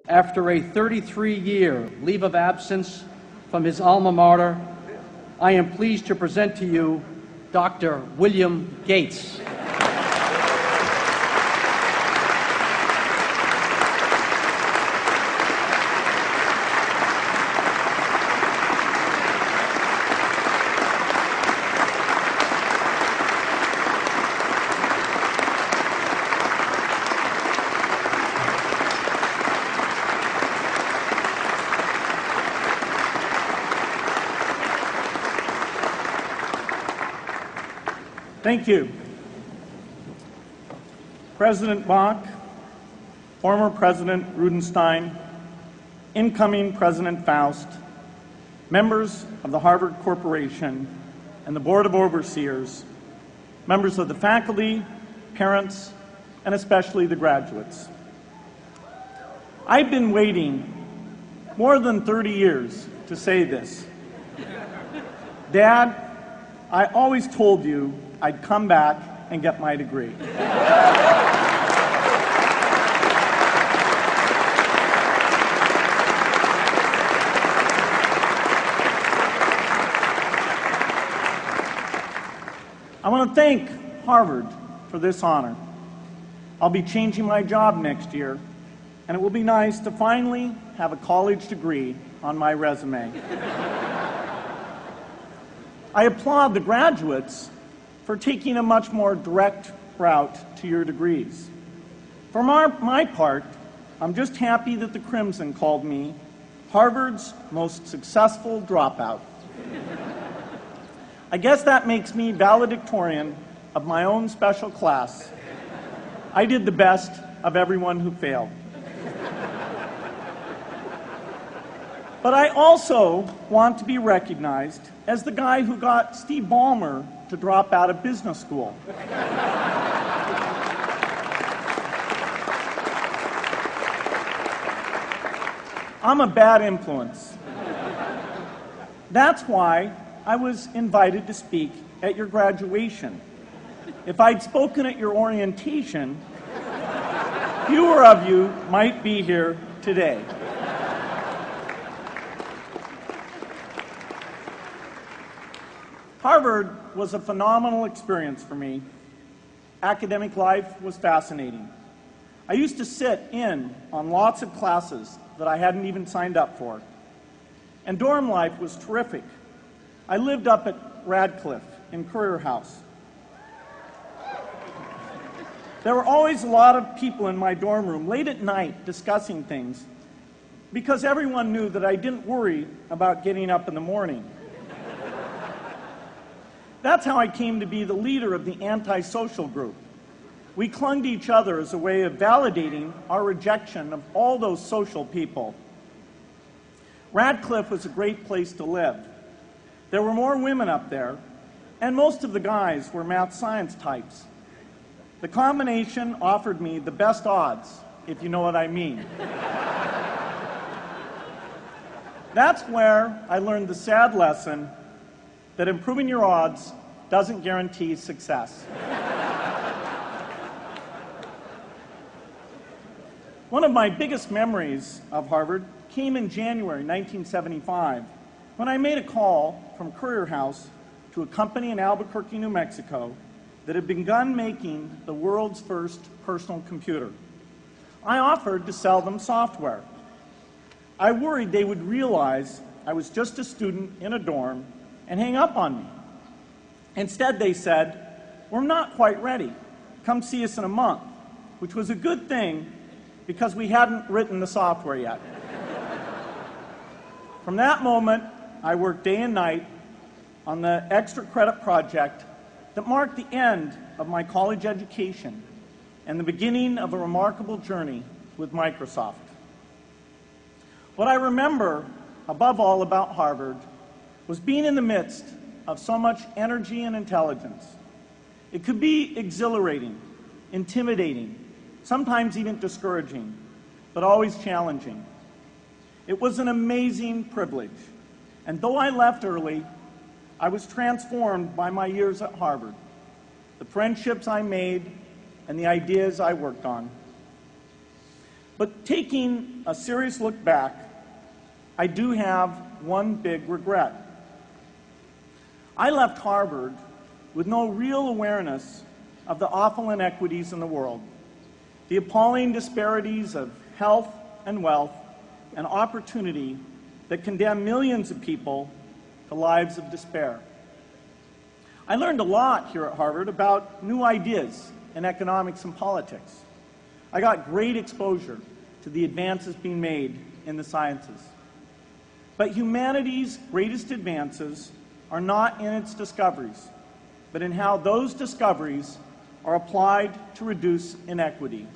After a 33-year leave of absence from his alma mater, I am pleased to present to you Dr. William Gates. Thank you. President Bach, former President Rudenstein, incoming President Faust, members of the Harvard Corporation and the Board of Overseers, members of the faculty, parents, and especially the graduates. I've been waiting more than 30 years to say this. Dad, I always told you I'd come back and get my degree. I want to thank Harvard for this honor. I'll be changing my job next year, and it will be nice to finally have a college degree on my resume. I applaud the graduates for taking a much more direct route to your degrees. For my part, I'm just happy that the Crimson called me Harvard's most successful dropout. I guess that makes me valedictorian of my own special class. I did the best of everyone who failed. But I also want to be recognized as the guy who got Steve Ballmer to drop out of business school. I'm a bad influence. That's why I was invited to speak at your graduation. If I'd spoken at your orientation, fewer of you might be here today. Harvard was a phenomenal experience for me. Academic life was fascinating. I used to sit in on lots of classes that I hadn't even signed up for. And dorm life was terrific. I lived up at Radcliffe in Currier House. There were always a lot of people in my dorm room late at night discussing things because everyone knew that I didn't worry about getting up in the morning. That's how I came to be the leader of the antisocial group. We clung to each other as a way of validating our rejection of all those social people. Radcliffe was a great place to live. There were more women up there, and most of the guys were math science types. The combination offered me the best odds, if you know what I mean. That's where I learned the sad lesson that improving your odds doesn't guarantee success. One of my biggest memories of Harvard came in January 1975 when I made a call from Currier House to a company in Albuquerque, New Mexico that had begun making the world's first personal computer. I offered to sell them software. I worried they would realize I was just a student in a dorm and hang up on me. Instead, they said, "We're not quite ready. Come see us in a month," which was a good thing because we hadn't written the software yet. From that moment, I worked day and night on the extra credit project that marked the end of my college education and the beginning of a remarkable journey with Microsoft. What I remember above all about Harvard was being in the midst of so much energy and intelligence. It could be exhilarating, intimidating, sometimes even discouraging, but always challenging. It was an amazing privilege, and though I left early, I was transformed by my years at Harvard, the friendships I made, and the ideas I worked on. But taking a serious look back, I do have one big regret. I left Harvard with no real awareness of the awful inequities in the world, the appalling disparities of health and wealth and opportunity that condemn millions of people to lives of despair. I learned a lot here at Harvard about new ideas in economics and politics. I got great exposure to the advances being made in the sciences. But humanity's greatest advances are not in its discoveries, but in how those discoveries are applied to reduce inequity.